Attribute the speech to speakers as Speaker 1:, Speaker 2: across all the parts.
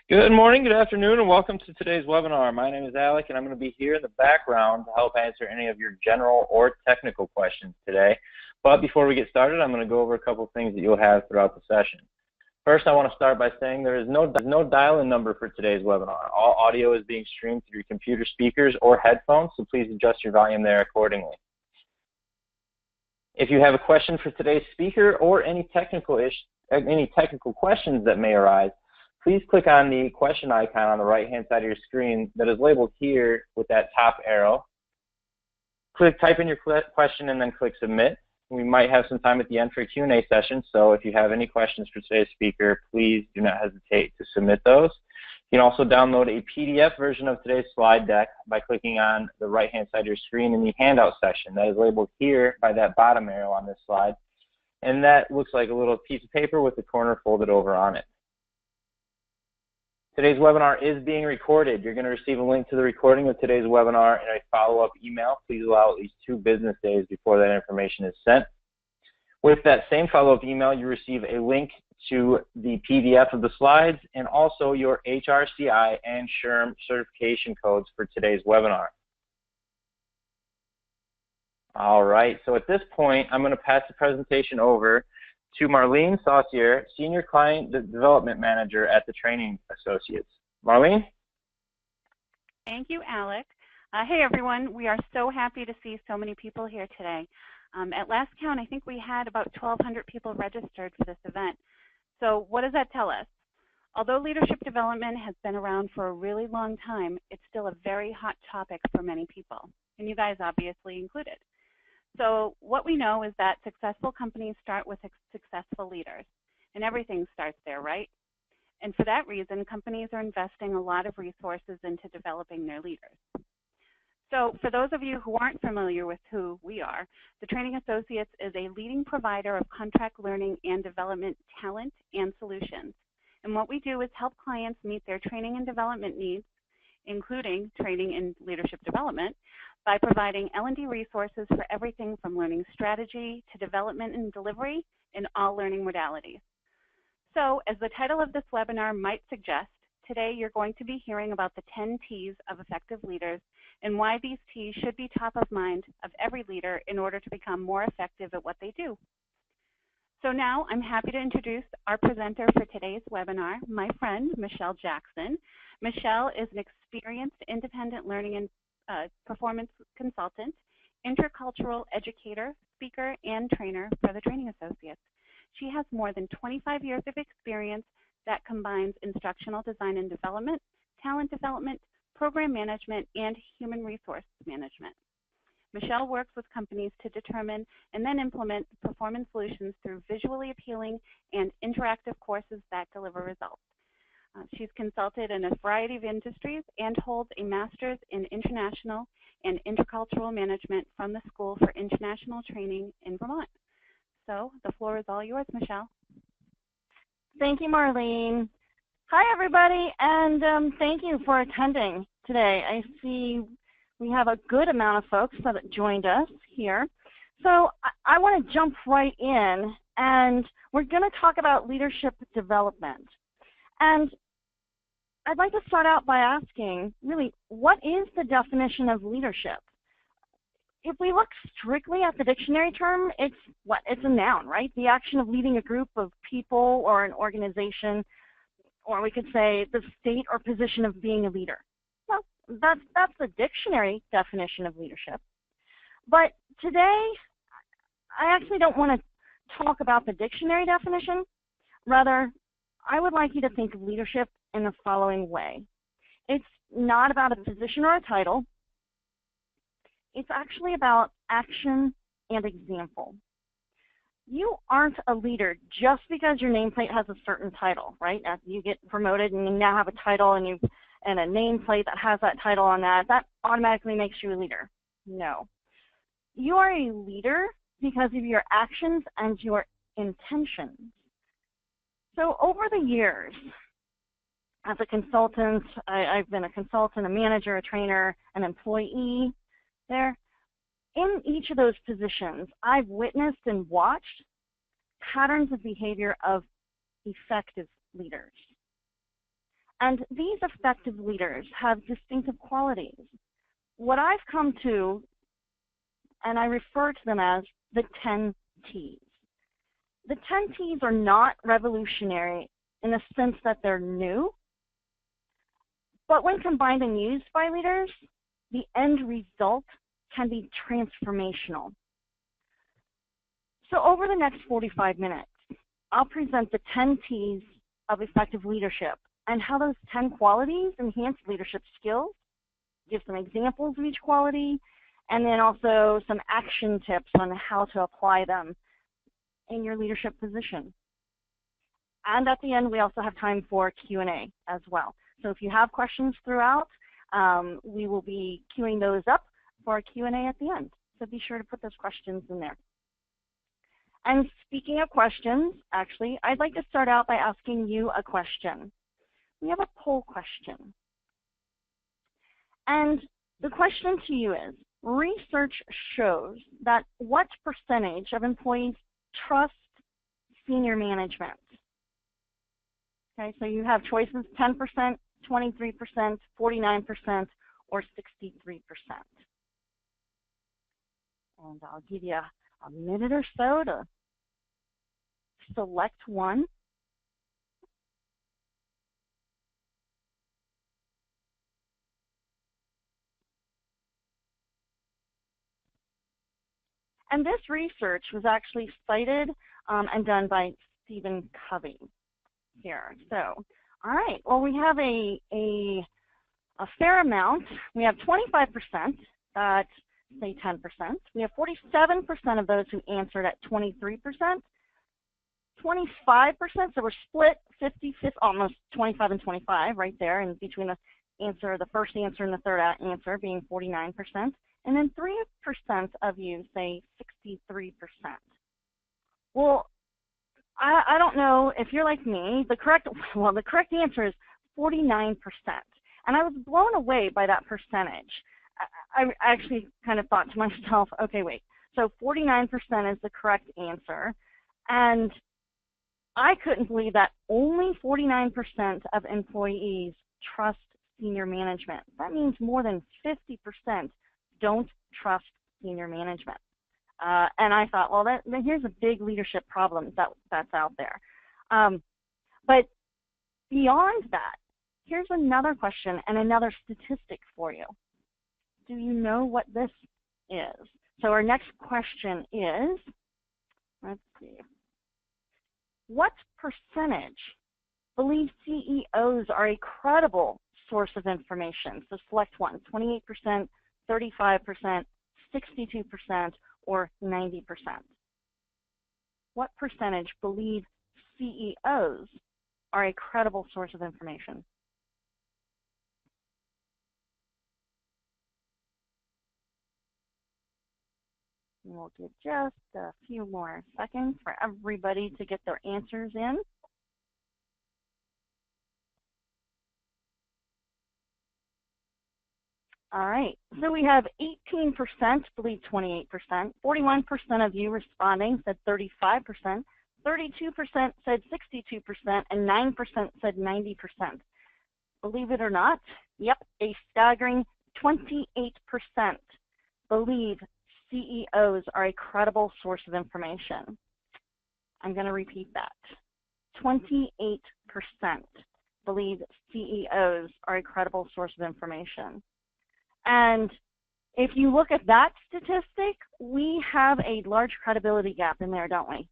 Speaker 1: Good morning, good afternoon, and welcome to today's webinar. My name is Alec, and I'm going to be here in the background to help answer any of your general or technical questions today. But before we get started, I'm going to go over a couple of things that you'll have throughout the session. First, I want to start by saying there is no dial-in number for today's webinar. All audio is being streamed through your computer speakers or headphones, so please adjust your volume there accordingly. If you have a question for today's speaker or any technical questions that may arise, please click on the question icon on the right-hand side of your screen that is labeled here with that top arrow. Type in your question and then click submit. We might have some time at the end for a Q&A session, so if you have any questions for today's speaker, please do not hesitate to submit those. You can also download a PDF version of today's slide deck by clicking on the right-hand side of your screen in the handout section that is labeled here by that bottom arrow on this slide. And that looks like a little piece of paper with the corner folded over on it. Today's webinar is being recorded. You're going to receive a link to the recording of today's webinar in a follow-up email. Please allow at least 2 business days before that information is sent. With that same follow-up email, you receive a link to the PDF of the slides and also your HRCI and SHRM certification codes for today's webinar. All right, so at this point, I'm going to pass the presentation over to Marlene Saucier, Senior Client Development Manager at the Training Associates. Marlene?
Speaker 2: Thank you, Alec. Hey, everyone. We are so happy to see so many people here today. At last count, I think we had about 1,200 people registered for this event. So what does that tell us? Although leadership development has been around for a really long time, it's still a very hot topic for many people, and you guys obviously included. So what we know is that successful companies start with successful leaders, and everything starts there, right? And for that reason, companies are investing a lot of resources into developing their leaders. So for those of you who aren't familiar with who we are, the Training Associates is a leading provider of contract learning and development talent and solutions. And what we do is help clients meet their training and development needs, including training and leadership development, by providing L&D resources for everything from learning strategy to development and delivery in all learning modalities. So, as the title of this webinar might suggest, today you're going to be hearing about the 10 T's of effective leaders and why these T's should be top of mind of every leader in order to become more effective at what they do. So now I'm happy to introduce our presenter for today's webinar, my friend, Michelle Jackson. Michelle is an experienced independent learning and performance consultant, intercultural educator, speaker, and trainer for the Training Associates. She has more than 25 years of experience that combines instructional design and development, talent development, program management, and human resource management. Michelle works with companies to determine and then implement performance solutions through visually appealing and interactive courses that deliver results. She's consulted in a variety of industries and holds a master's in international and intercultural management from the School for International Training in Vermont. So the floor is all yours, Michelle.
Speaker 3: Thank you, Marlene. Hi, everybody, and thank you for attending today. I see we have a good amount of folks that joined us here. So I want to jump right in, and we're going to talk about leadership development. And I'd like to start out by asking, really, what is the definition of leadership? If we look strictly at the dictionary term, it's a noun, right? The action of leading a group of people or an organization, or we could say the state or position of being a leader. Well, that's the dictionary definition of leadership. But today, I actually don't want to talk about the dictionary definition. Rather, I would like you to think of leadership in the following way. It's not about a position or a title. It's actually about action and example. You aren't a leader just because your nameplate has a certain title, right? As you get promoted and you now have a title and a nameplate that has that title on that automatically makes you a leader. No. You are a leader because of your actions and your intentions. So over the years, as a consultant, I've been a consultant, a manager, a trainer, an employee there. In each of those positions, I've witnessed and watched patterns of behavior of effective leaders. And these effective leaders have distinctive qualities. What I've come to, and I refer to them as the 10 T's. The 10 T's are not revolutionary in the sense that they're new, but when combined and used by leaders, the end result can be transformational. So over the next 45 minutes, I'll present the 10 T's of effective leadership and how those 10 qualities enhance leadership skills, give some examples of each quality, and then also some action tips on how to apply them in your leadership position. And at the end, we also have time for Q&A as well. So if you have questions throughout, we will be queuing those up for a Q&A at the end. So be sure to put those questions in there. And speaking of questions, actually, I'd like to start out by asking you a question. We have a poll question. And the question to you is, research shows that what percentage of employees trust senior management? Okay, so you have choices: 10%, 23%, 49%, or 63%. And I'll give you a minute or so to select one. And this research was actually cited and done by Stephen Covey here. So, all right, well, we have a fair amount. We have 25% that say 10%. We have 47% of those who answered at 23%. 25%, so we're split 50-50, almost 25 and 25 right there, in between the first answer and the third answer being 49%. And then 3% of you say 63%. Well, I don't know if you're like me. The correct answer is 49%. And I was blown away by that percentage. I actually kind of thought to myself, okay, wait, so 49% is the correct answer. And I couldn't believe that only 49% of employees trust senior management. That means more than 50% don't trust senior management. And I thought, well, here's a big leadership problem that's out there. But beyond that, here's another question and another statistic for you. Do you know what this is? So our next question is, let's see, what percentage believe CEOs are a credible source of information? So select one: 28%, 35%, 62%, or 90%. What percentage believe CEOs are a credible source of information? We'll give just a few more seconds for everybody to get their answers in. All right, so we have 18% believe 28%, 41% of you responding said 35%, 32% said 62%, and 9% said 90%. Believe it or not, yep, a staggering 28% believe CEOs are a credible source of information. I'm going to repeat that. 28% believe CEOs are a credible source of information. And if you look at that statistic, we have a large credibility gap in there, don't we?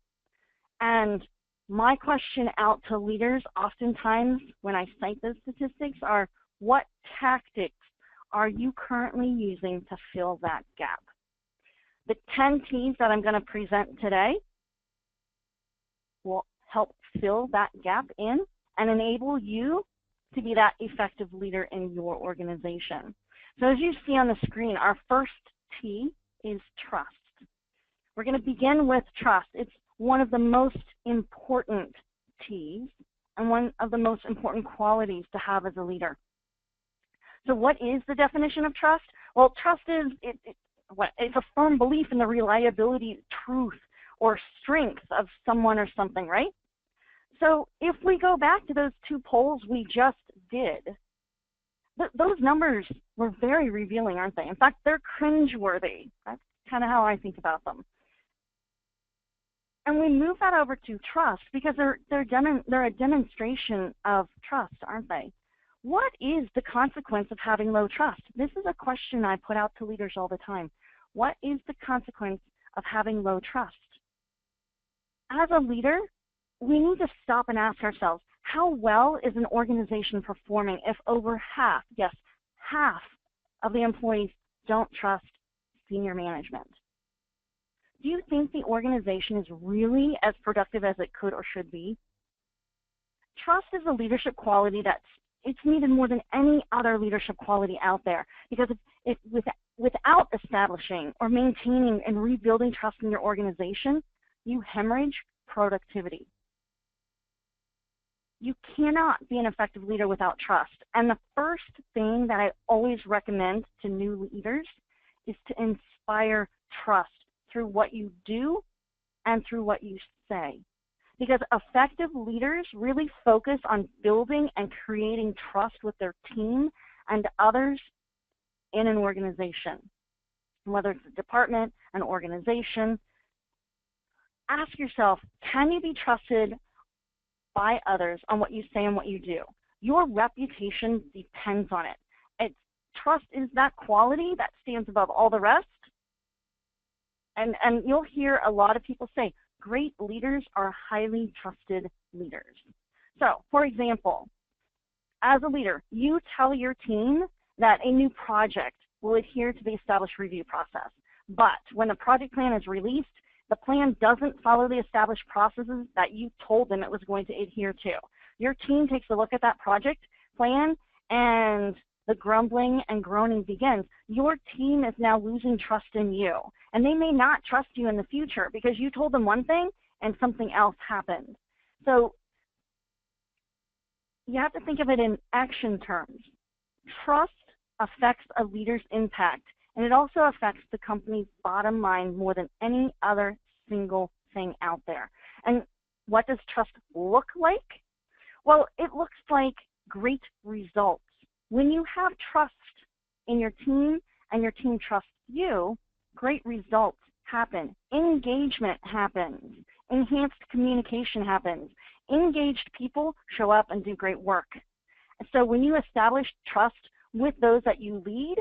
Speaker 3: And my question out to leaders oftentimes when I cite those statistics are, what tactics are you currently using to fill that gap? The 10 T's that I'm going to present today will help fill that gap in and enable you to be that effective leader in your organization. So as you see on the screen, our first T is trust. We're going to begin with trust. It's one of the most important T's and one of the most important qualities to have as a leader. So what is the definition of trust? Well, trust is it's a firm belief in the reliability, truth, or strength of someone or something, right? So if we go back to those 2 polls we just did, those numbers were very revealing, aren't they? In fact, they're cringeworthy. That's kind of how I think about them. And we move that over to trust because they're a demonstration of trust, aren't they? What is the consequence of having low trust? This is a question I put out to leaders all the time. What is the consequence of having low trust? As a leader, we need to stop and ask ourselves, how well is an organization performing if over half, yes, half of the employees don't trust senior management? Do you think the organization is really as productive as it could or should be? Trust is a leadership quality it's needed more than any other leadership quality out there, because without establishing or maintaining and rebuilding trust in your organization, you hemorrhage productivity. You cannot be an effective leader without trust. And the first thing that I always recommend to new leaders is to inspire trust through what you do and through what you say. Because effective leaders really focus on building and creating trust with their team and others in an organization. Whether it's a department, an organization, ask yourself, can you be trusted by others on what you say and what you do? Your reputation depends on it. Trust is that quality that stands above all the rest. And you'll hear a lot of people say, great leaders are highly trusted leaders. So, for example, as a leader, you tell your team that a new project will adhere to the established review process. But when the project plan is released, the plan doesn't follow the established processes that you told them it was going to adhere to. Your team takes a look at that project plan and the grumbling and groaning begins. Your team is now losing trust in you. And they may not trust you in the future because you told them one thing and something else happened. So you have to think of it in action terms. Trust affects a leader's impact, and it also affects the company's bottom line more than any other single thing out there. And what does trust look like? Well, it looks like great results. When you have trust in your team and your team trusts you, great results happen. Engagement happens. Enhanced communication happens. Engaged people show up and do great work. So when you establish trust with those that you lead,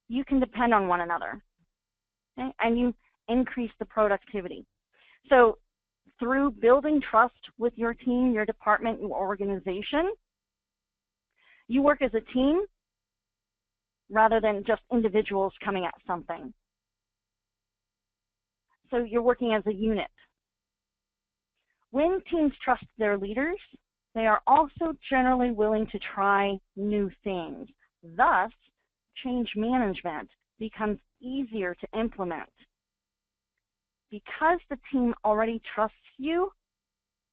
Speaker 3: you can depend on one another, okay? And you increase the productivity. So through building trust with your team, your department, your organization, you work as a team rather than just individuals coming at something. So you're working as a unit. When teams trust their leaders, they are also generally willing to try new things. Thus, change management becomes easier to implement. Because the team already trusts you,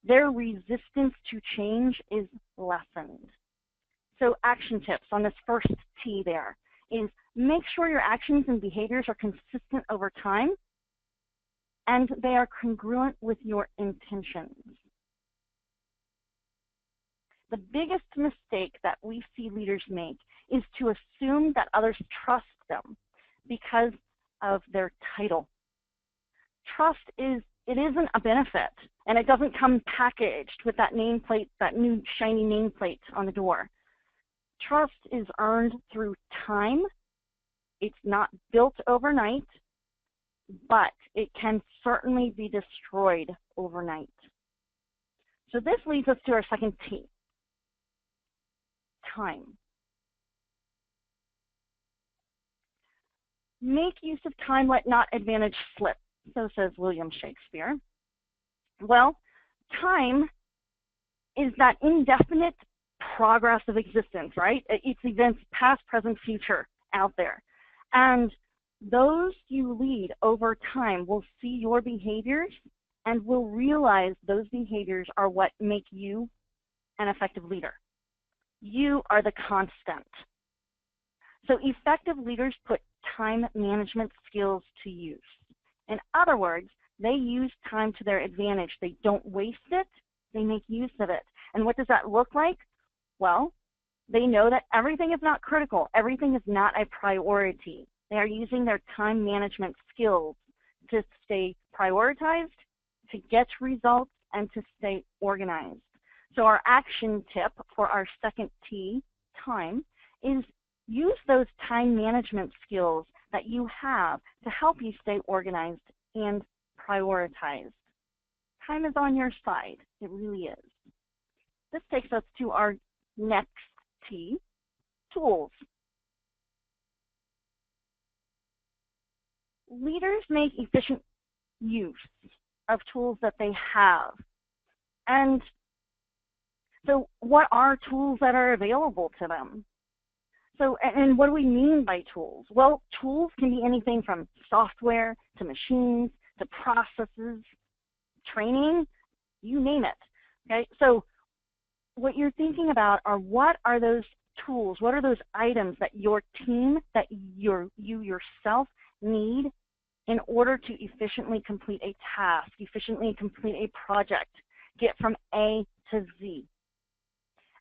Speaker 3: their resistance to change is lessened. So action tips on this first T there is make sure your actions and behaviors are consistent over time and they are congruent with your intentions. The biggest mistake that we see leaders make is to assume that others trust them because of their title. Trust isn't a benefit, and it doesn't come packaged with that nameplate, that new shiny nameplate on the door. Trust is earned through time. It's not built overnight, but it can certainly be destroyed overnight. So this leads us to our second T, time. Make use of time, let not advantage slip, so says William Shakespeare. Well, time is that indefinite progress of existence, right? It's events past, present, future out there. And those you lead over time will see your behaviors and will realize those behaviors are what make you an effective leader. You are the constant. So effective leaders put time management skills to use. In other words, they use time to their advantage. They don't waste it, They make use of it. And what does that look like? Well, they know that everything is not critical. Everything is not a priority. They are using their time management skills to stay prioritized, to get results, and to stay organized. So our action tip for our second T, time, is use those time management skills that you have to help you stay organized and prioritized. Time is on your side. It really is. This takes us to our next T, tools. Leaders make efficient use of tools that they have. And so what are tools that are available to them? So, and what do we mean by tools? Well, tools can be anything from software to machines to processes, training, you name it. Okay, so what you're thinking about are what are those tools, what are those items that your team, that you yourself need in order to efficiently complete a task, efficiently complete a project, get from A to Z.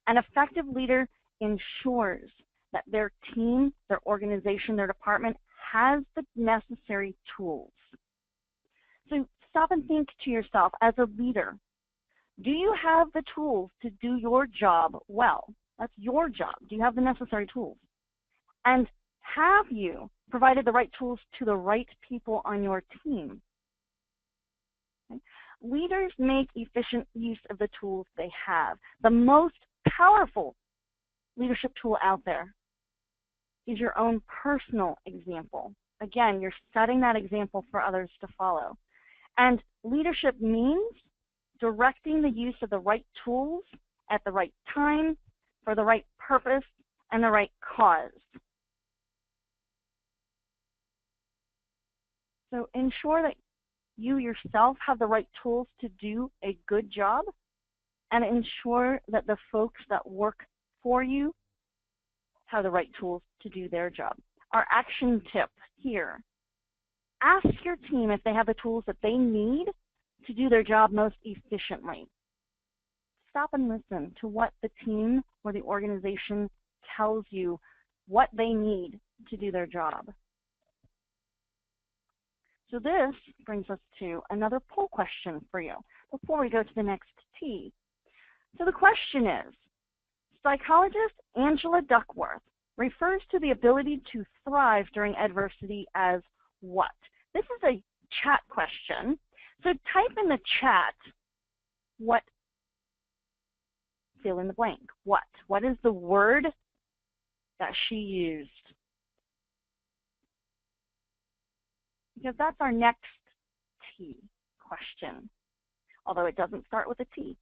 Speaker 3: An effective leader ensures that their team, their organization, their department has the necessary tools. So stop and think to yourself as a leader, do you have the tools to do your job well? That's your job. Do you have the necessary tools? And have you provided the right tools to the right people on your team? Okay. Leaders make efficient use of the tools they have. The most powerful leadership tool out there is your own personal example. Again, you're setting that example for others to follow. And leadership means directing the use of the right tools at the right time, for the right purpose, and the right cause. So ensure that you yourself have the right tools to do a good job, and ensure that the folks that work for you have the right tools to do their job. Our action tip here, ask your team if they have the tools that they need to do their job most efficiently. Stop and listen to what the team or the organization tells you what they need to do their job. So this brings us to another poll question for you before we go to the next T. So the question is, psychologist Angela Duckworth refers to the ability to thrive during adversity as what? This is a chat question. So type in the chat what, fill in the blank, what? What is the word that she used? Because that's our next T question, although it doesn't start with a T.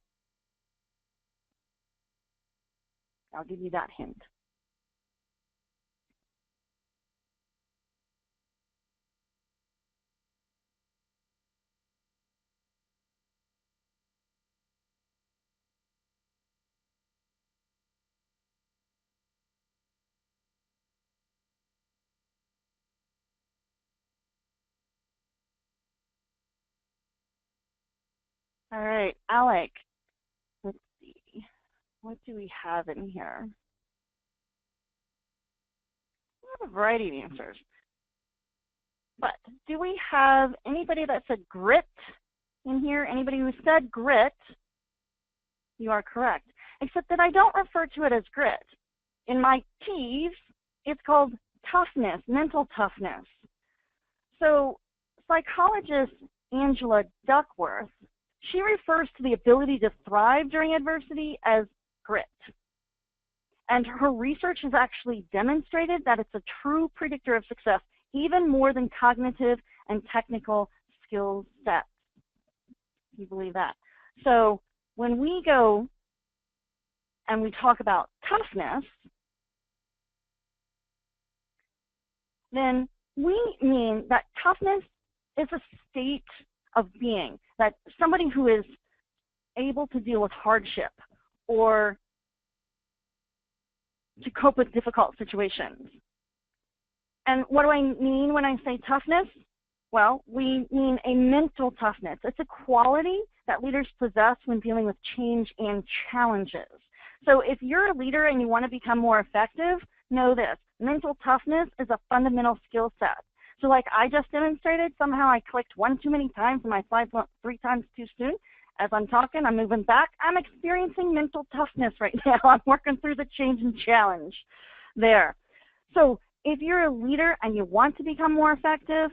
Speaker 3: I'll give you that hint. All right, Alec, let's see. What do we have in here? We have a variety of answers. But do we have anybody that said grit in here? Anybody who said grit? You are correct. Except that I don't refer to it as grit. In my T's, it's called toughness, mental toughness. So psychologist Angela Duckworth, she refers to the ability to thrive during adversity as grit. And her research has actually demonstrated that it's a true predictor of success, even more than cognitive and technical skill sets. You believe that? So when we go and we talk about toughness, then we mean that toughness is a state of being, that somebody who is able to deal with hardship or to cope with difficult situations. And what do I mean when I say toughness? Well, we mean a mental toughness. It's a quality that leaders possess when dealing with change and challenges. So if you're a leader and you want to become more effective, know this: mental toughness is a fundamental skill set. So like I just demonstrated, somehow I clicked one too many times and my slides went 3 times too soon. As I'm talking, I'm moving back. I'm experiencing mental toughness right now. I'm working through the change and challenge there. So if you're a leader and you want to become more effective,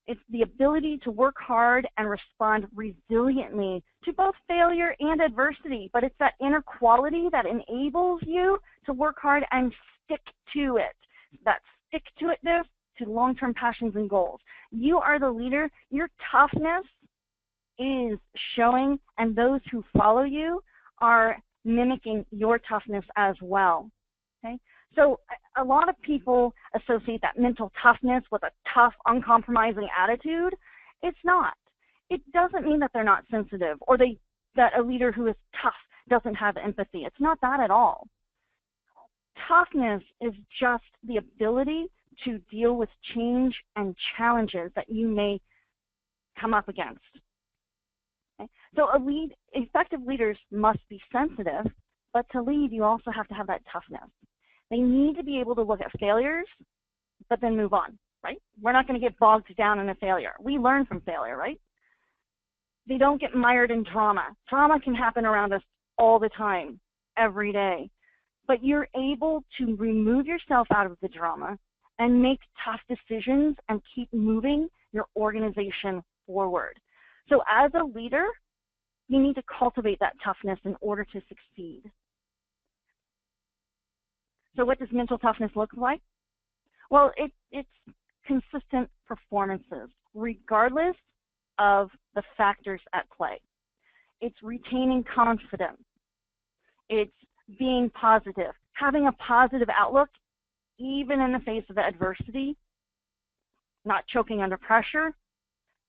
Speaker 3: it's the ability to work hard and respond resiliently to both failure and adversity. But it's that inner quality that enables you to work hard and stick to it. That stick to itness to long-term passions and goals. You are the leader. Your toughness is showing, and those who follow you are mimicking your toughness as well. Okay? So a lot of people associate that mental toughness with a tough, uncompromising attitude. It's not. It doesn't mean that they're not sensitive or that a leader who is tough doesn't have empathy. It's not that at all. Toughness is just the ability to deal with change and challenges that you may come up against. Okay? So effective leaders must be sensitive, but to lead, you also have to have that toughness. They need to be able to look at failures, but then move on, right? We're not going to get bogged down in a failure. We learn from failure, right? They don't get mired in drama. Drama can happen around us all the time, every day. But you're able to remove yourself out of the drama and make tough decisions and keep moving your organization forward. So as a leader, you need to cultivate that toughness in order to succeed. So what does mental toughness look like? Well, it's consistent performances, regardless of the factors at play. It's retaining confidence. It's being positive, having a positive outlook, even in the face of adversity, not choking under pressure,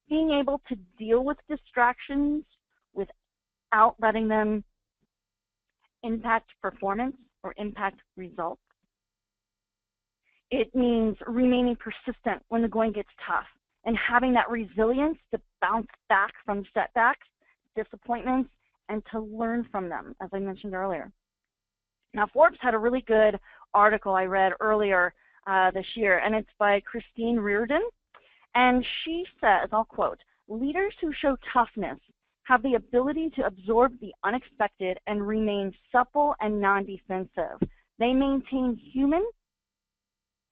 Speaker 3: being able to deal with distractions without letting them impact performance or impact results. It means remaining persistent when the going gets tough and having that resilience to bounce back from setbacks, disappointments, and to learn from them, as I mentioned earlier. Now, Forbes had a really good article I read earlier this year, and it's by Christine Reardon. And she says, I'll quote, "Leaders who show toughness have the ability to absorb the unexpected and remain supple and non-defensive. They maintain human,"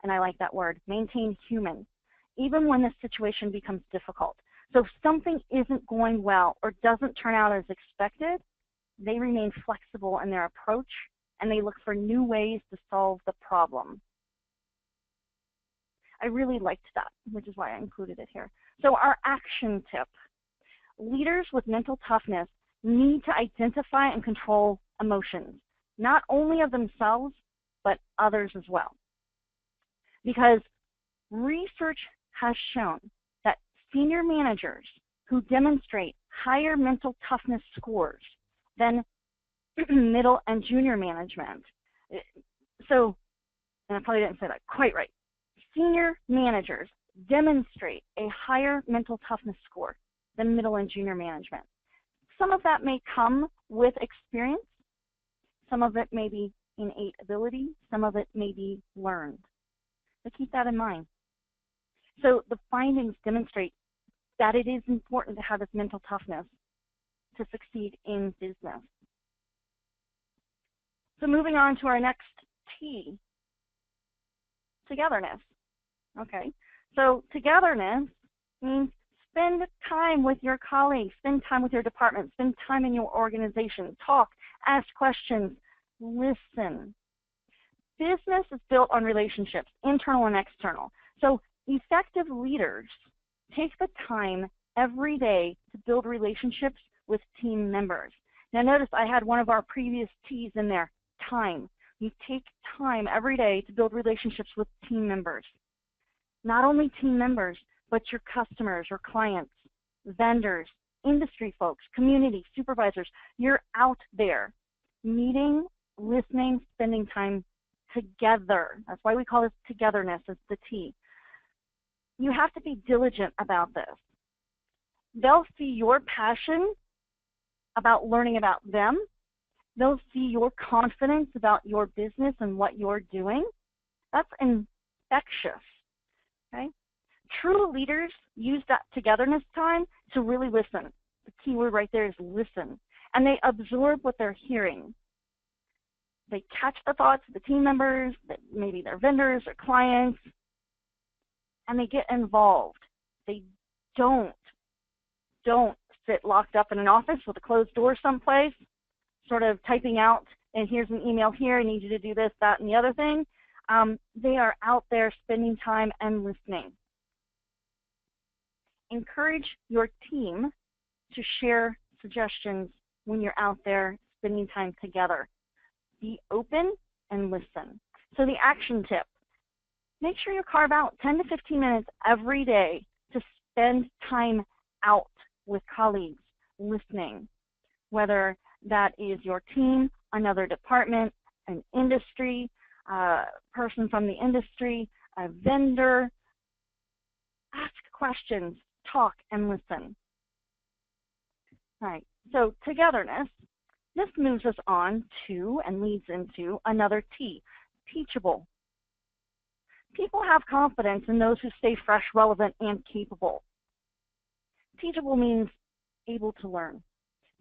Speaker 3: and I like that word, maintain human, even when the situation becomes difficult. So if something isn't going well or doesn't turn out as expected, they remain flexible in their approach and they look for new ways to solve the problem. I really liked that, which is why I included it here. So our action tip. Leaders with mental toughness need to identify and control emotions, not only of themselves, but others as well. Because research has shown that senior managers who demonstrate higher mental toughness scores than middle and junior management. So, and I probably didn't say that quite right. Senior managers demonstrate a higher mental toughness score than middle and junior management. Some of that may come with experience. Some of it may be innate ability. Some of it may be learned. So keep that in mind. So the findings demonstrate that it is important to have this mental toughness to succeed in business. So moving on to our next T, togetherness. Okay, so togetherness means spend time with your colleagues, spend time with your department, spend time in your organization, talk, ask questions, listen. Business is built on relationships, internal and external. So effective leaders take the time every day to build relationships with team members. Now notice I had one of our previous T's in there, time. You take time every day to build relationships with team members. Not only team members, but your customers or clients, vendors, industry folks, community, supervisors. You're out there meeting, listening, spending time together. That's why we call this togetherness, it's the T. You have to be diligent about this. They'll see your passion about learning about them. They'll see your confidence about your business and what you're doing. That's infectious, okay? True leaders use that togetherness time to really listen. The key word right there is listen. And they absorb what they're hearing. They catch the thoughts of the team members, maybe their vendors or clients, and they get involved. They don't sit locked up in an office with a closed door someplace, sort of typing out, and here's an email here, I need you to do this, that, and the other thing. They are out there spending time and listening. Encourage your team to share suggestions when you're out there spending time together. Be open and listen. So the action tip, make sure you carve out 10 to 15 minutes every day to spend time out with colleagues, listening, whether that is your team, another department, an industry, person from the industry, a vendor. Ask questions, talk, and listen. All right, so togetherness. This moves us on to and leads into another T, teachable. People have confidence in those who stay fresh, relevant, and capable. Teachable means able to learn.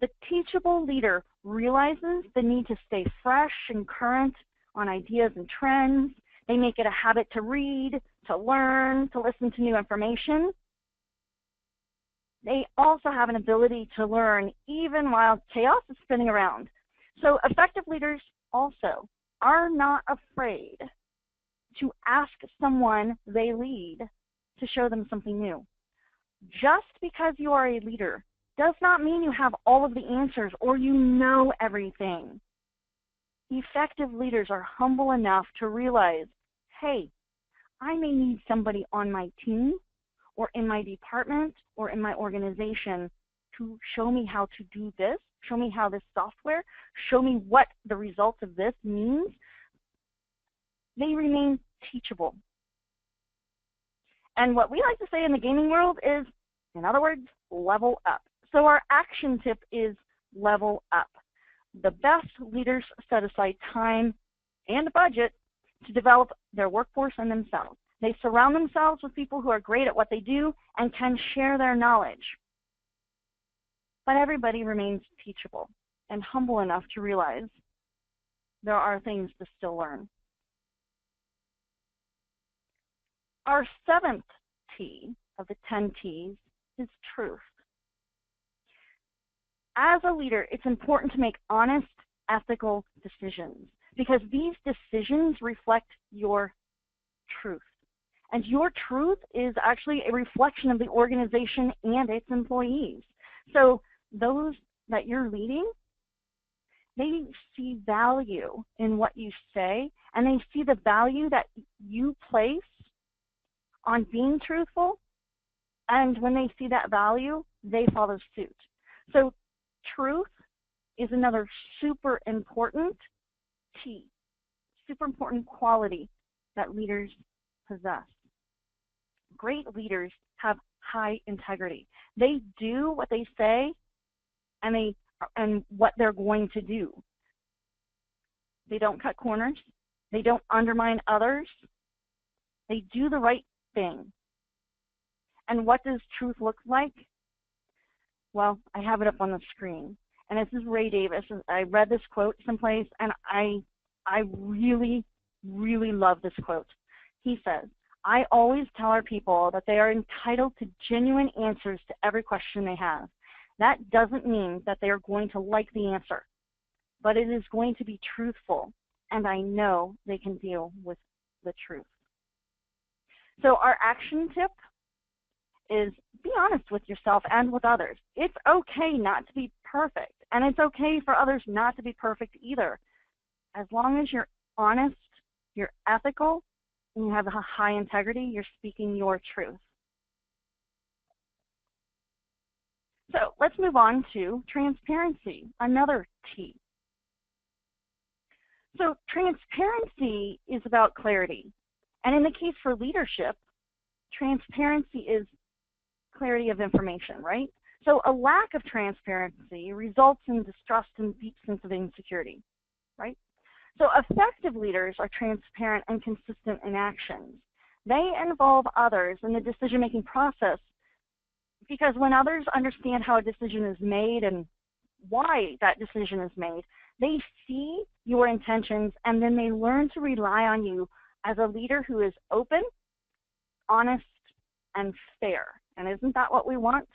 Speaker 3: The teachable leader realizes the need to stay fresh and current on ideas and trends. They make it a habit to read, to learn, to listen to new information. They also have an ability to learn even while chaos is spinning around. So effective leaders also are not afraid to ask someone they lead to show them something new. Just because you are a leader does not mean you have all of the answers or you know everything. Effective leaders are humble enough to realize, hey, I may need somebody on my team or in my department or in my organization to show me how to do this, show me how this software, show me what the result of this means. They remain teachable. And what we like to say in the gaming world is, in other words, level up. So our action tip is level up. The best leaders set aside time and budget to develop their workforce and themselves. They surround themselves with people who are great at what they do and can share their knowledge. But everybody remains teachable and humble enough to realize there are things to still learn. Our seventh T of the 10 T's is truth. As a leader, it's important to make honest, ethical decisions because these decisions reflect your truth. And your truth is actually a reflection of the organization and its employees. So those that you're leading, they see value in what you say, and they see the value that you place on being truthful. And when they see that value, they follow suit. So truth is another super important T, super important quality that leaders possess. Great leaders have high integrity. They do what they say and what they're going to do. They don't cut corners. They don't undermine others. They do the right thing. And what does truth look like? Well, I have it up on the screen. And this is Ray Davis. I read this quote someplace, and I really, really love this quote. He says, I always tell our people that they are entitled to genuine answers to every question they have. That doesn't mean that they are going to like the answer, but it is going to be truthful, and I know they can deal with the truth. So our action tip is be honest with yourself and with others. It's okay not to be perfect, and it's okay for others not to be perfect either. As long as you're honest, you're ethical, and you have a high integrity, you're speaking your truth. So let's move on to transparency, another T. So transparency is about clarity. And in the case for leadership, transparency is clarity of information, right? So a lack of transparency results in distrust and deep sense of insecurity, right? So effective leaders are transparent and consistent in actions. They involve others in the decision-making process because when others understand how a decision is made and why that decision is made, they see your intentions and then they learn to rely on you as a leader who is open, honest, and fair. And isn't that what we want?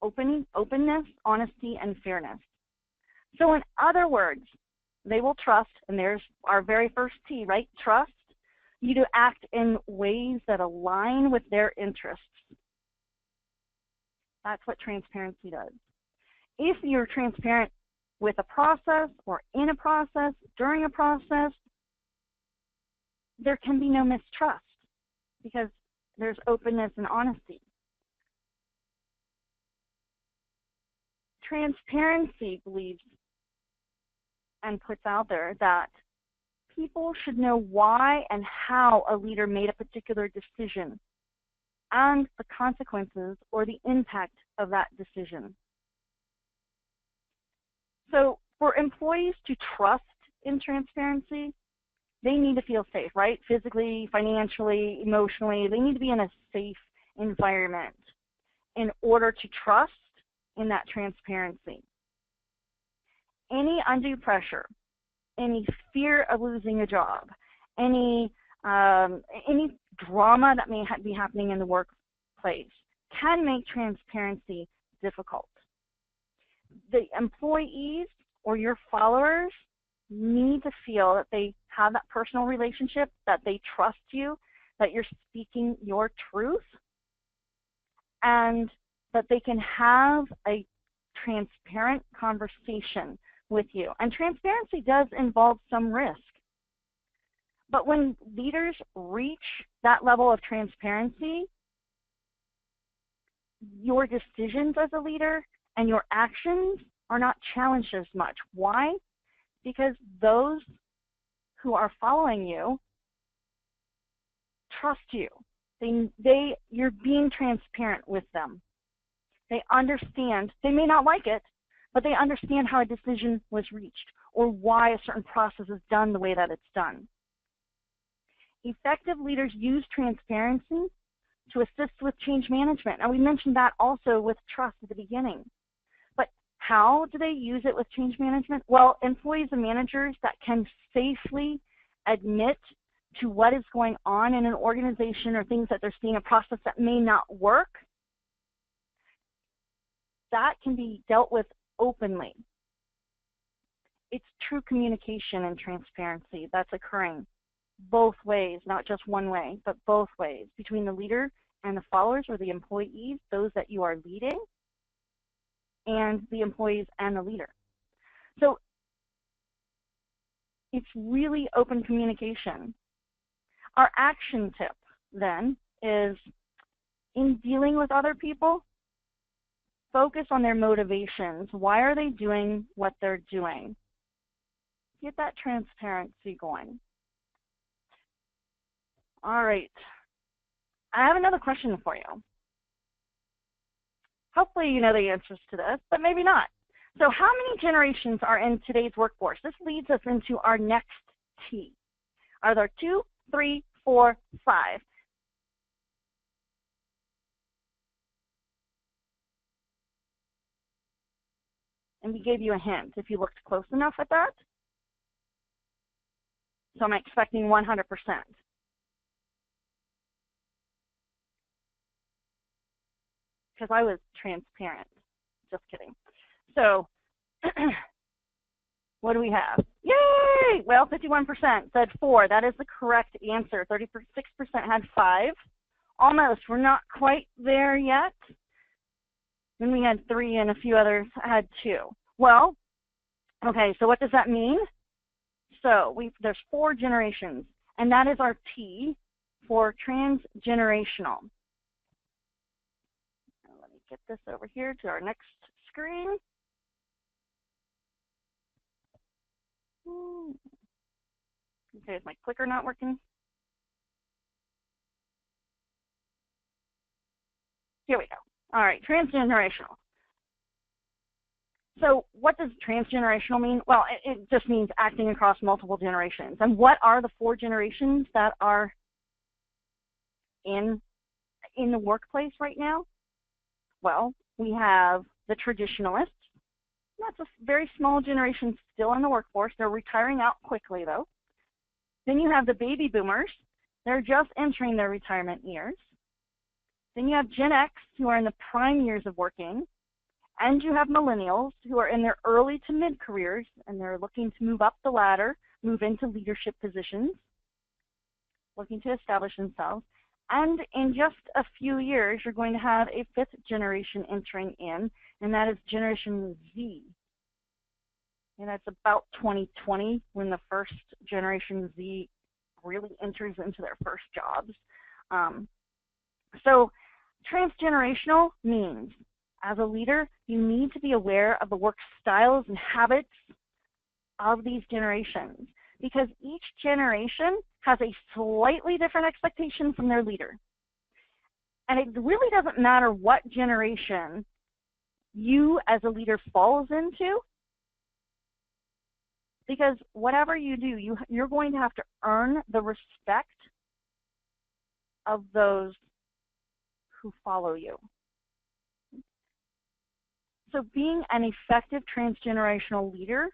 Speaker 3: Openness, honesty, and fairness. So in other words, they will trust, and there's our very first T, right? Trust you to act in ways that align with their interests. That's what transparency does. If you're transparent with a process or in a process, during a process, there can be no mistrust because there's openness and honesty. Transparency believes and puts out there that people should know why and how a leader made a particular decision and the consequences or the impact of that decision. So for employees to trust in transparency, they need to feel safe, right? Physically, financially, emotionally, they need to be in a safe environment in order to trust in that transparency. Any undue pressure, any fear of losing a job, any drama that may be happening in the workplace can make transparency difficult. The employees or your followers need to feel that they have that personal relationship, that they trust you, that you're speaking your truth, and that they can have a transparent conversation with you. And transparency does involve some risk. But when leaders reach that level of transparency, your decisions as a leader and your actions are not challenged as much. Why? Because those who are following you trust you. You're being transparent with them. They understand. They may not like it, but they understand how a decision was reached or why a certain process is done the way that it's done. Effective leaders use transparency to assist with change management. And we mentioned that also with trust at the beginning. But how do they use it with change management? Well, employees and managers that can safely admit to what is going on in an organization or things that they're seeing, a process that may not work, that can be dealt with openly. It's true communication and transparency that's occurring both ways, not just one way, but both ways, between the leader and the followers or the employees, those that you are leading, and the employees and the leader. So it's really open communication. Our action tip then is, in dealing with other people, focus on their motivations. Why are they doing what they're doing? Get that transparency going. All right. I have another question for you. Hopefully you know the answers to this, but maybe not. So how many generations are in today's workforce? This leads us into our next T. Are there 2, 3, 4, 5? And we gave you a hint if you looked close enough at that. So I'm expecting 100%. Because I was transparent. Just kidding. So what do we have? Yay! Well, 51% said 4. That is the correct answer. 36% had 5. Almost. We're not quite there yet. Then we had 3 and a few others had 2. Well, okay, so what does that mean? So there's 4 generations, and that is our T for transgenerational. Let me get this over here to our next screen. Okay, is my clicker not working? Here we go. All right, transgenerational. So what does transgenerational mean? Well, it just means acting across multiple generations. And what are the 4 generations that are in the workplace right now? Well, we have the traditionalists. That's a very small generation still in the workforce. They're retiring out quickly, though. Then you have the baby boomers. They're just entering their retirement years. Then you have Gen X, who are in the prime years of working. And you have millennials, who are in their early to mid-careers, and they're looking to move up the ladder, move into leadership positions, looking to establish themselves. And in just a few years, you're going to have a 5th generation entering in, and that is Generation Z. And that's about 2020 when the first Generation Z really enters into their first jobs. So transgenerational means, as a leader, you need to be aware of the work styles and habits of these generations, because each generation has a slightly different expectation from their leader. And it really doesn't matter what generation you as a leader falls into, because whatever you do, you're going to have to earn the respect of those who follow you. So being an effective transgenerational leader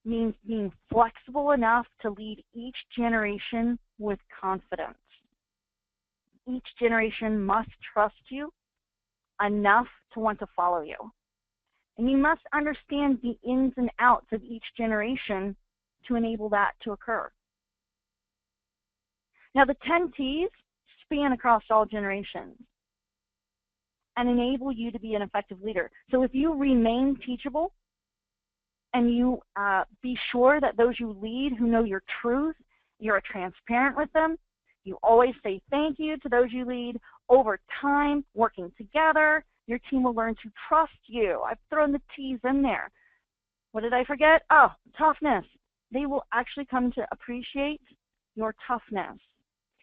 Speaker 3: means being flexible enough to lead each generation with confidence. Each generation must trust you enough to want to follow you. And you must understand the ins and outs of each generation to enable that to occur. Now, the 10 T's span across all generations and enable you to be an effective leader. So if you remain teachable and you be sure that those you lead who know your truth, you're transparent with them, you always say thank you to those you lead, over time, working together, your team will learn to trust you. I've thrown the T's in there. What did I forget? Oh, toughness. They will actually come to appreciate your toughness.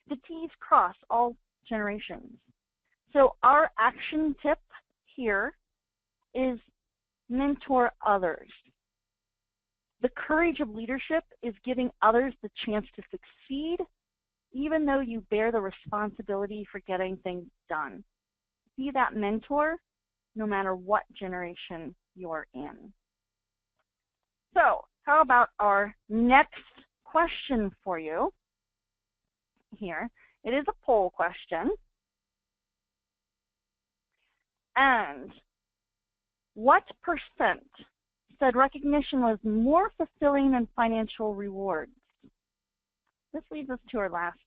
Speaker 3: The T's cross all generations. So our action tip here is mentor others. The courage of leadership is giving others the chance to succeed, even though you bear the responsibility for getting things done. Be that mentor no matter what generation you're in. So how about our next question for you here? It is a poll question. And what percent said recognition was more fulfilling than financial rewards? This leads us to our last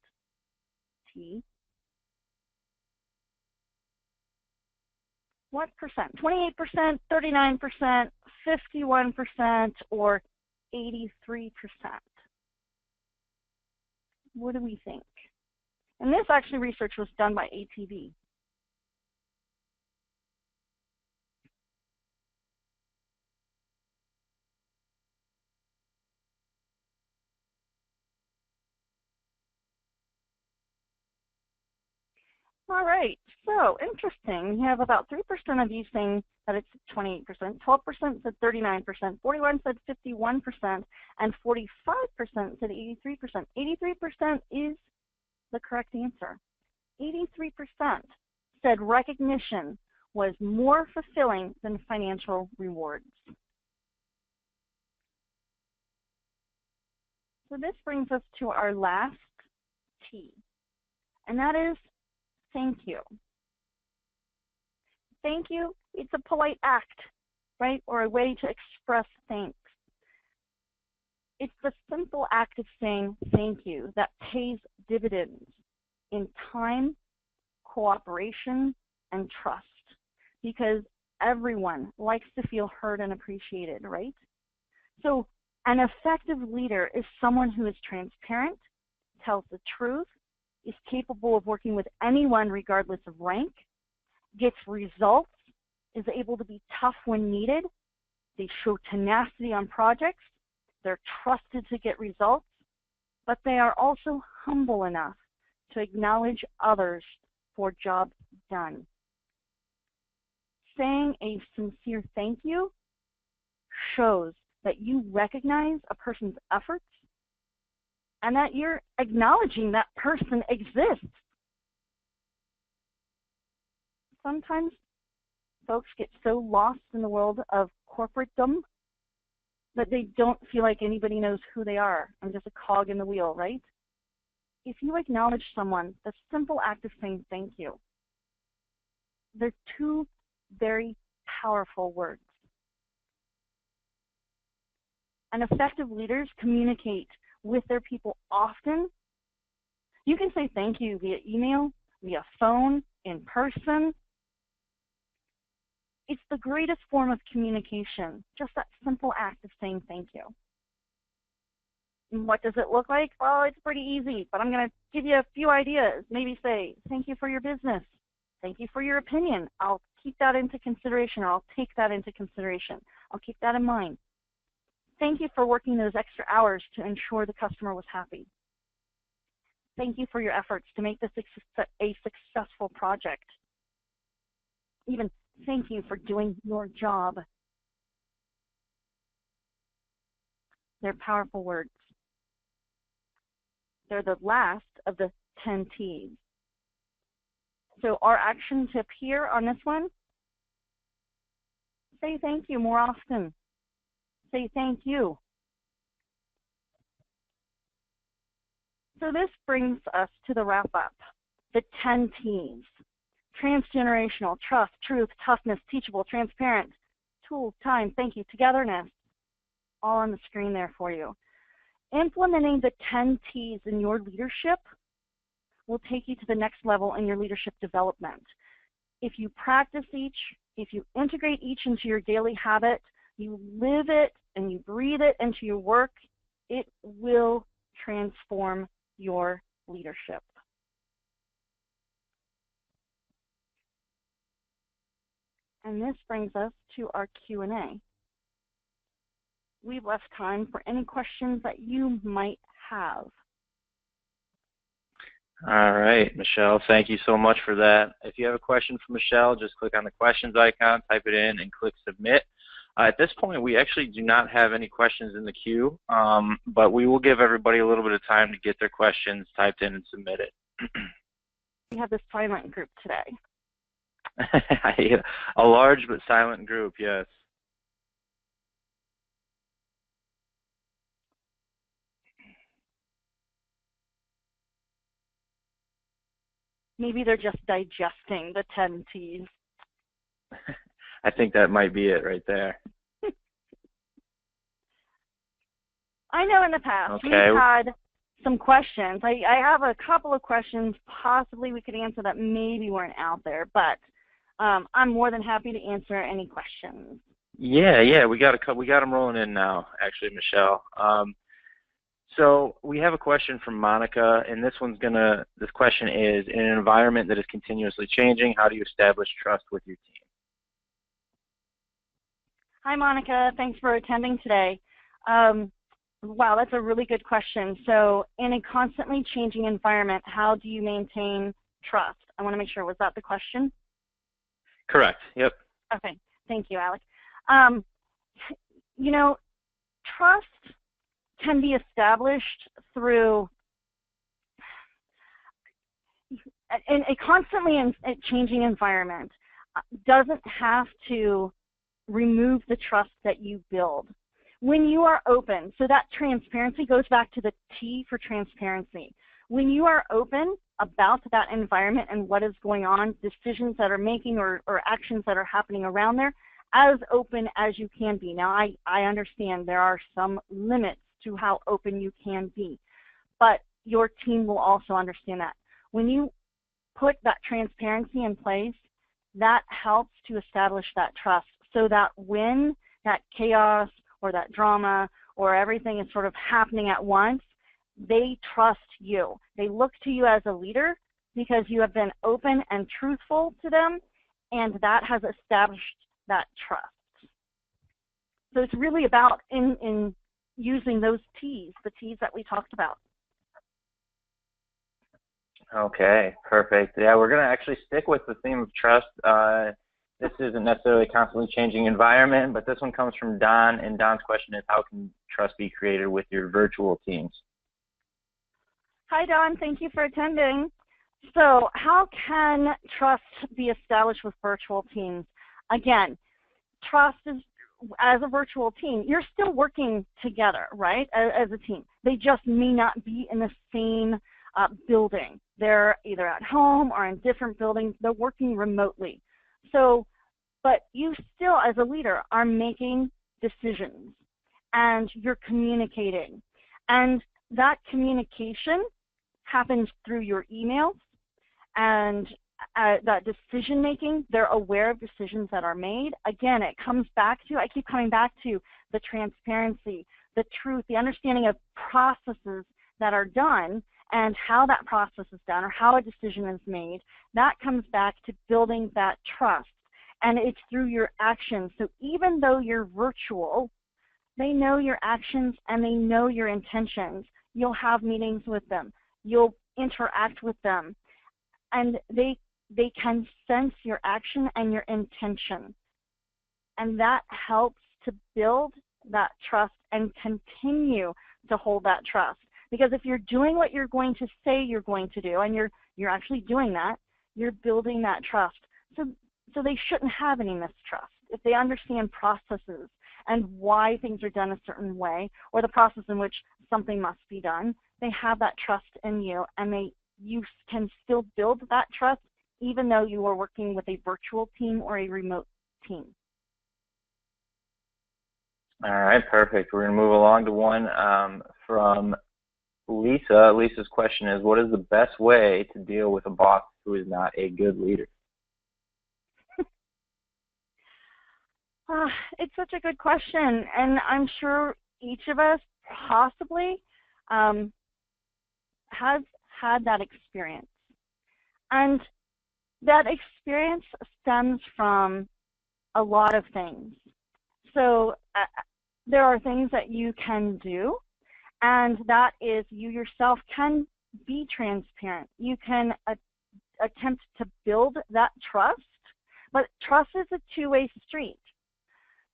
Speaker 3: T. What percent? 28%, 39%, 51%, or 83%? What do we think? And this actually research was done by ATV. All right, so interesting. We have about 3% of you saying that it's 28%, 12% said 39%, 41% said 51%, and 45% said 83%. 83% is the correct answer. 83% said recognition was more fulfilling than financial rewards. So this brings us to our last T, and that is thank you. Thank you, it's a polite act, right? Or a way to express thanks. It's the simple act of saying thank you that pays dividends in time, cooperation, and trust, because everyone likes to feel heard and appreciated, right? So an effective leader is someone who is transparent, tells the truth, is capable of working with anyone regardless of rank, gets results, is able to be tough when needed, they show tenacity on projects, they're trusted to get results, but they are also humble enough to acknowledge others for jobs done. Saying a sincere thank you shows that you recognize a person's efforts and that you're acknowledging that person exists. Sometimes folks get so lost in the world of corporatedom that they don't feel like anybody knows who they are. I'm just a cog in the wheel, right? If you acknowledge someone, the simple act of saying thank you, they're two very powerful words. And effective leaders communicate with their people often. You can say thank you via email, via phone, in person. It's the greatest form of communication, just that simple act of saying thank you. And what does it look like? Well, it's pretty easy, but I'm going to give you a few ideas. Maybe say, thank you for your business. Thank you for your opinion. I'll keep that into consideration, or I'll take that into consideration. I'll keep that in mind. Thank you for working those extra hours to ensure the customer was happy. Thank you for your efforts to make this a successful project. Even thank you for doing your job. They're powerful words. They're the last of the 10 T's. So our action tip here on this one, say thank you more often. Say thank you. So this brings us to the wrap up, the 10 T's. Transgenerational, trust, truth, toughness, teachable, transparent, tools, time, thank you, togetherness, all on the screen there for you. Implementing the 10 T's in your leadership will take you to the next level in your leadership development. If you practice each, if you integrate each into your daily habit, you live it and you breathe it into your work, it will transform your leadership. And this brings us to our Q&A. We've left time for any questions that you might have.
Speaker 1: All right, Michelle, thank you so much for that. If you have a question for Michelle, just click on the questions icon, type it in, and click submit. At this point, we actually do not have any questions in the queue, but we will give everybody a little bit of time to get their questions typed in and submitted.
Speaker 3: We have this silent group today.
Speaker 1: A large but silent group, yes.
Speaker 3: Maybe they're just digesting the 10 T's.
Speaker 1: I think that might be it right there.
Speaker 3: I know in the past we've had some questions. I have a couple of questions possibly we could answer that maybe weren't out there, but I'm more than happy to answer any questions.
Speaker 1: Yeah, we got them rolling in now, actually, Michelle. So we have a question from Monica, and this question is, in an environment that is continuously changing, how do you establish trust with your team?
Speaker 3: Hi, Monica. Thanks for attending today. Wow, that's a really good question. So in a constantly changing environment, how do you maintain trust? I want to make sure, was that the question?
Speaker 1: Correct, yep.
Speaker 3: Okay, thank you, Alec. You know, trust can be established through in a constantly changing environment. Doesn't have to remove the trust that you build. When you are open, so that transparency goes back to the T for transparency. When you are open about that environment and what is going on, decisions that are making or actions that are happening around there, as open as you can be. Now, I understand there are some limits to how open you can be, but your team will also understand that. When you put that transparency in place, that helps to establish that trust so that when that chaos or that drama or everything is sort of happening at once, they trust you. They look to you as a leader because you have been open and truthful to them, and that has established that trust. So it's really about in using those T's, the T's that we talked about.
Speaker 1: Okay, perfect. Yeah, we're going to actually stick with the theme of trust this isn't necessarily a constantly changing environment, but this one comes from Don, and Don's question is, how can trust be created with your virtual teams?
Speaker 3: Hi, Don. Thank you for attending. So how can trust be established with virtual teams? Again, trust is, as a virtual team, you're still working together, right, as a team. They just may not be in the same building. They're either at home or in different buildings. They're working remotely. So, but you still, as a leader, are making decisions and you're communicating. And that communication happens through your emails and that decision making. They're aware of decisions that are made. Again, it comes back to, I keep coming back to the transparency, the truth, the understanding of processes that are done and how that process is done or how a decision is made. That comes back to building that trust. And it's through your actions. So even though you're virtual, they know your actions and they know your intentions. You'll have meetings with them. You'll interact with them. And they can sense your action and your intention. And that helps to build that trust and continue to hold that trust. Because if you're doing what you're going to say you're going to do, and you're actually doing that, you're building that trust. So they shouldn't have any mistrust. If they understand processes and why things are done a certain way, or the process in which something must be done, they have that trust in you, and you can still build that trust even though you are working with a virtual team or a remote team.
Speaker 1: All right, perfect. We're going to move along to one from Lisa. Lisa's question is, what is the best way to deal with a boss who is not a good leader?
Speaker 3: It's such a good question, and I'm sure each of us possibly has had that experience. And that experience stems from a lot of things. So there are things that you can do, and that is you yourself can be transparent. You can attempt to build that trust, but trust is a two-way street.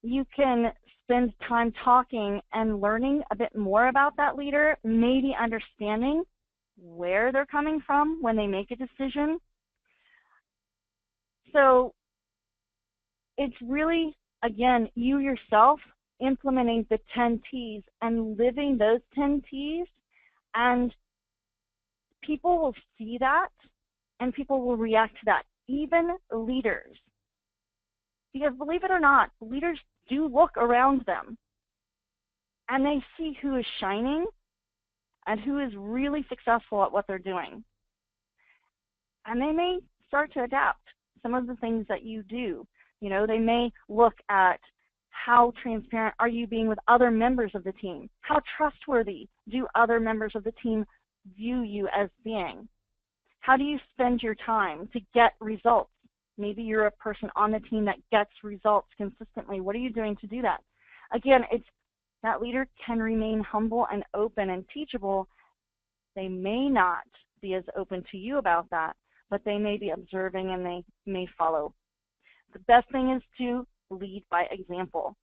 Speaker 3: You can spend time talking and learning a bit more about that leader, maybe understanding where they're coming from when they make a decision. So it's really, again, you yourself implementing the 10 T's and living those 10 T's, and people will see that and people will react to that, even leaders. Because believe it or not, leaders do look around them and they see who is shining and who is really successful at what they're doing. And they may start to adapt some of the things that you do. You know, they may look at how transparent are you being with other members of the team? How trustworthy do other members of the team view you as being? How do you spend your time to get results? Maybe you're a person on the team that gets results consistently. What are you doing to do that? Again, it's that leader can remain humble and open and teachable. They may not be as open to you about that, but they may be observing and they may follow. The best thing is to lead by example.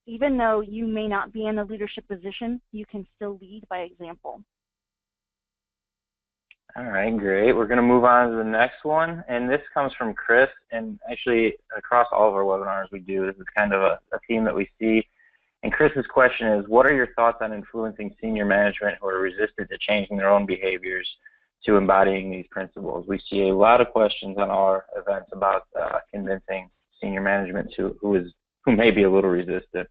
Speaker 3: Even though you may not be in a leadership position, you can still lead by example.
Speaker 1: All right, great. We're going to move on to the next one, and this comes from Chris, and actually across all of our webinars we do, this is kind of a theme that we see. And Chris's question is, what are your thoughts on influencing senior management who are resistant to changing their own behaviors to embodying these principles? We see a lot of questions on our events about convincing senior management who may be a little resistant.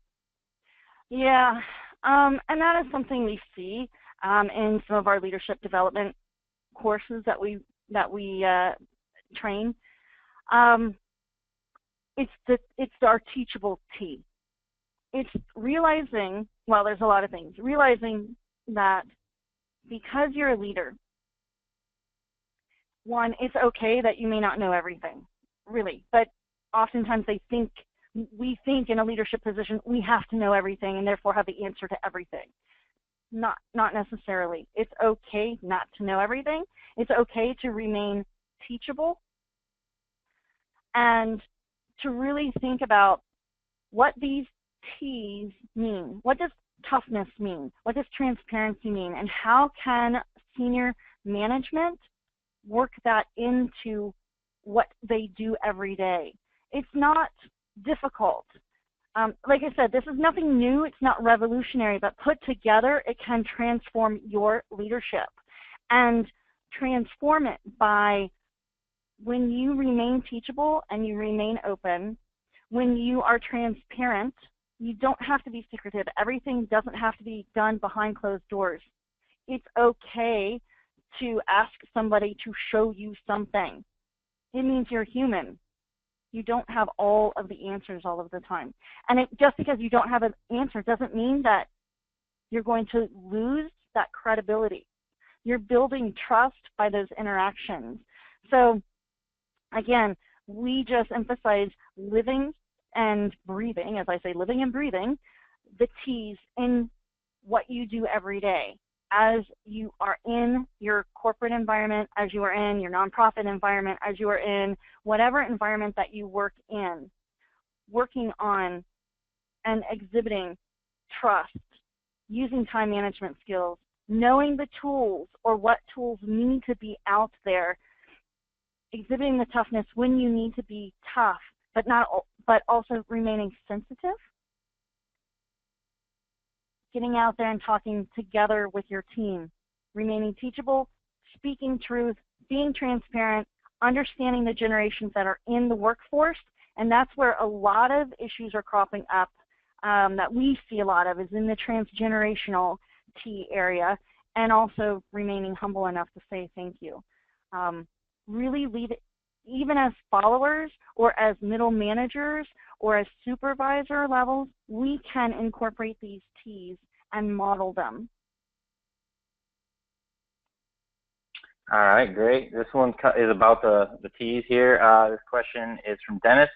Speaker 3: Yeah, and that is something we see in some of our leadership development courses that we train. It's our teachable T. It's realizing, well, there's a lot of things. Realizing that because you're a leader, one, it's okay that you may not know everything, really. But oftentimes we think in a leadership position we have to know everything and therefore have the answer to everything. Not necessarily. It's okay not to know everything. It's okay to remain teachable and to really think about what these T's mean. What does toughness mean? What does transparency mean? And how can senior management work that into what they do every day? It's not difficult. Like I said, this is nothing new. It's not revolutionary, but put together, it can transform your leadership. And transform it by when you remain teachable and you remain open, when you are transparent, you don't have to be secretive. Everything doesn't have to be done behind closed doors. It's okay to ask somebody to show you something. It means you're human. You don't have all of the answers all of the time. And just because you don't have an answer doesn't mean that you're going to lose that credibility. You're building trust by those interactions. So again, we just emphasize living and breathing, as I say, living and breathing, the T's in what you do every day. As you are in your corporate environment, as you are in your nonprofit environment, as you are in whatever environment that you work in, working on and exhibiting trust, using time management skills, knowing the tools or what tools need to be out there, exhibiting the toughness when you need to be tough, but also remaining sensitive. Getting out there and talking together with your team, remaining teachable, speaking truth, being transparent, understanding the generations that are in the workforce, and that's where a lot of issues are cropping up that we see a lot of is in the transgenerational T area, and also remaining humble enough to say thank you. Really lead it, even as followers or as middle managers or as supervisor levels, we can incorporate these T's and model them.
Speaker 1: All right, great. This one is about the T's here. This question is from Dennis.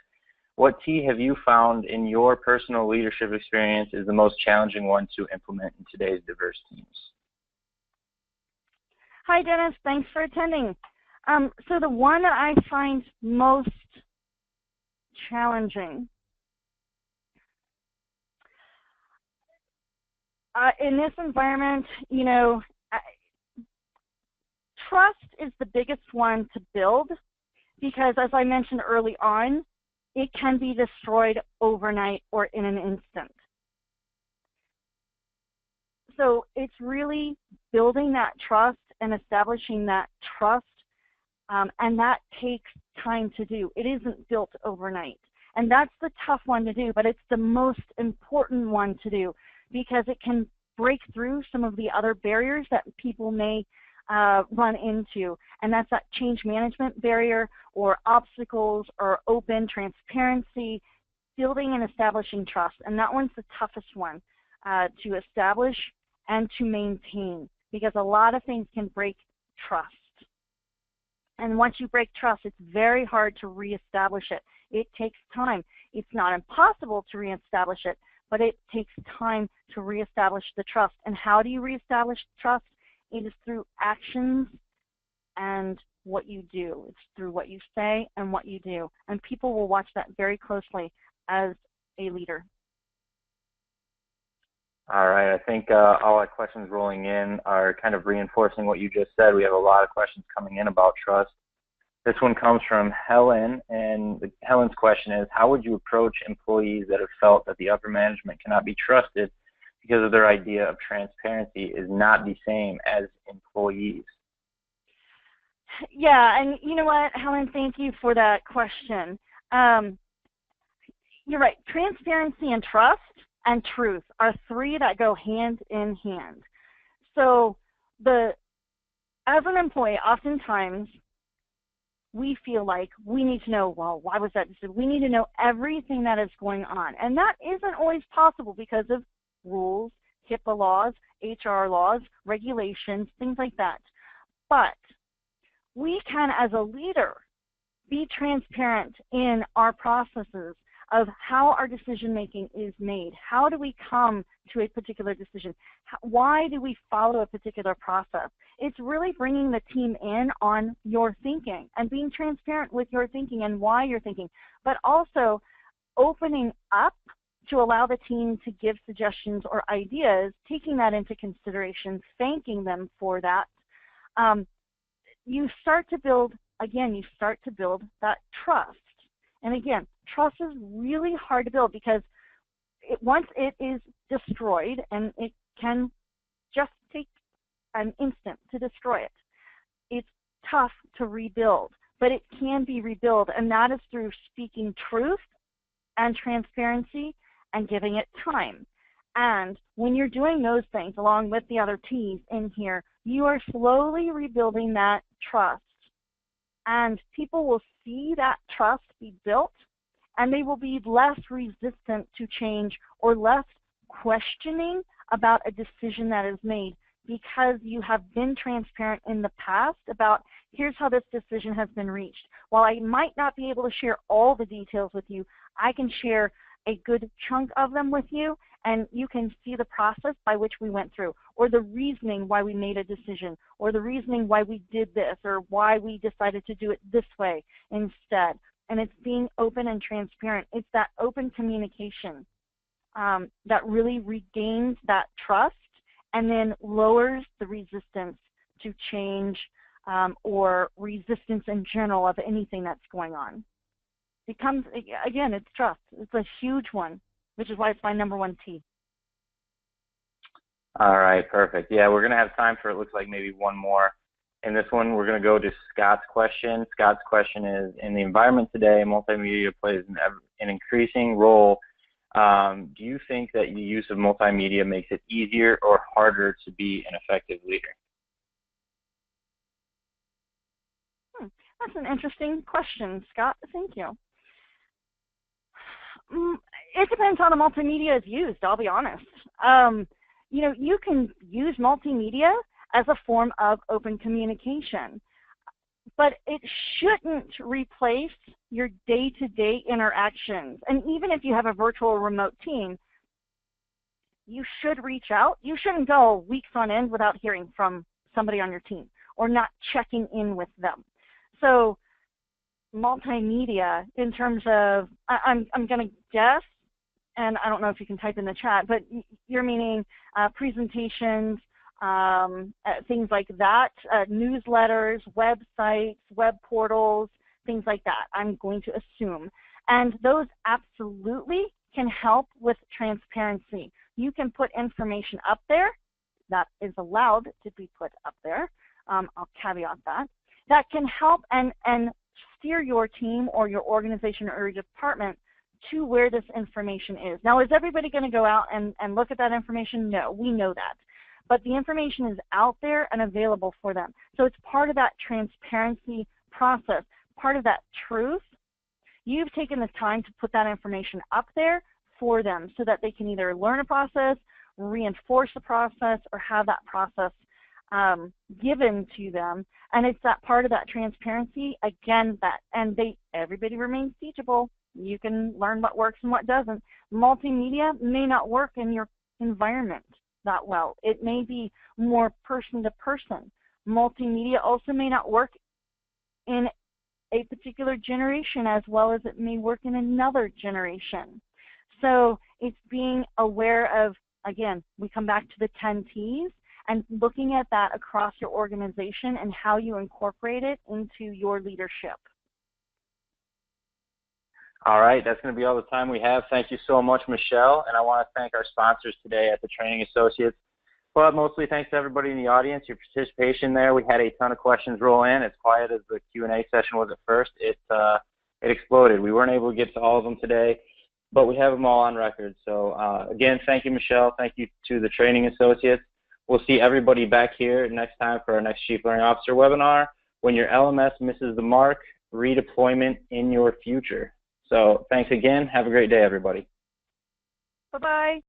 Speaker 1: What T have you found in your personal leadership experience is the most challenging one to implement in today's diverse teams?
Speaker 3: Hi, Dennis. Thanks for attending. So the one that I find most challenging in this environment, you know, trust is the biggest one to build because, as I mentioned early on, it can be destroyed overnight or in an instant. So it's really building that trust and establishing that trust, and that takes time to do. It isn't built overnight. And that's the tough one to do, but it's the most important one to do because it can break through some of the other barriers that people may run into, and that's that change management barrier or obstacles or open transparency, building and establishing trust. And that one's the toughest one to establish and to maintain because a lot of things can break trust. And once you break trust, it's very hard to reestablish it. It takes time. It's not impossible to reestablish it, but it takes time to reestablish the trust. And how do you reestablish trust? It is through actions and what you do. It's through what you say and what you do. And people will watch that very closely as a leader.
Speaker 1: All right, I think all our questions rolling in are kind of reinforcing what you just said. We have a lot of questions coming in about trust. This one comes from Helen, and Helen's question is, how would you approach employees that have felt that the upper management cannot be trusted because of their idea of transparency is not the same as employees?
Speaker 3: Yeah, and you know what, Helen, thank you for that question. You're right, transparency and trust and truth are three that go hand in hand. So as an employee, oftentimes we feel like we need to know, well, why was that? We need to know everything that is going on. And that isn't always possible because of rules, HIPAA laws, HR laws, regulations, things like that. But we can, as a leader, be transparent in our processes of how our decision-making is made. How do we come to a particular decision? Why do we follow a particular process? It's really bringing the team in on your thinking and being transparent with your thinking and why you're thinking, but also opening up to allow the team to give suggestions or ideas, taking that into consideration, thanking them for that. You start to build, again, that trust. And again, trust is really hard to build because once it is destroyed, and it can just take an instant to destroy it, it's tough to rebuild, but it can be rebuilt, and that is through speaking truth and transparency and giving it time. And when you're doing those things along with the other T's in here, you are slowly rebuilding that trust. And people will see that trust be built, and they will be less resistant to change or less questioning about a decision that is made because you have been transparent in the past about here's how this decision has been reached. While I might not be able to share all the details with you, I can share a good chunk of them with you, and you can see the process by which we went through, or the reasoning why we made a decision, or the reasoning why we did this, or why we decided to do it this way instead. And it's being open and transparent. It's that open communication that really regains that trust and then lowers the resistance to change or resistance in general of anything that's going on. Becomes, again, it's trust. It's a huge one, which is why it's my #1 T.
Speaker 1: All right, perfect. Yeah, we're going to have time for, it looks like, maybe one more. In this one, we're going to go to Scott's question. Scott's question is, in the environment today, multimedia plays an increasing role. Do you think that the use of multimedia makes it easier or harder to be an effective leader?
Speaker 3: That's an interesting question, Scott. Thank you. It depends how the multimedia is used, I'll be honest. You know, you can use multimedia as a form of open communication, but it shouldn't replace your day-to-day interactions. And even if you have a virtual remote team, you should reach out. You shouldn't go weeks on end without hearing from somebody on your team or not checking in with them. So multimedia in terms of, I'm going to guess, and I don't know if you can type in the chat, but you're meaning presentations, things like that, newsletters, websites, web portals, things like that, I'm going to assume. And those absolutely can help with transparency. You can put information up there that is allowed to be put up there. I'll caveat that. That can help and steer your team or your organization or your department to where this information is. Now, is everybody going to go out and look at that information? No, we know that. But the information is out there and available for them. So it's part of that transparency process, part of that truth. You've taken the time to put that information up there for them so that they can either learn a process, reinforce the process, or have that process given to them. And it's that part of that transparency, again, and everybody remains teachable. You can learn what works and what doesn't. Multimedia may not work in your environment that well. It may be more person to person. Multimedia also may not work in a particular generation as well as it may work in another generation. So it's being aware of, again, we come back to the 10 T's and looking at that across your organization and how you incorporate it into your leadership.
Speaker 1: All right, that's going to be all the time we have. Thank you so much, Michelle, and I want to thank our sponsors today at the Training Associates. But mostly thanks to everybody in the audience, your participation there. We had a ton of questions roll in. As quiet as the Q&A session was at first, it exploded. We weren't able to get to all of them today, but we have them all on record. So again, thank you, Michelle. Thank you to the Training Associates. We'll see everybody back here next time for our next Chief Learning Officer webinar, When Your LMS Misses the Mark, Redeployment in Your Future. So thanks again. Have a great day, everybody.
Speaker 3: Bye-bye.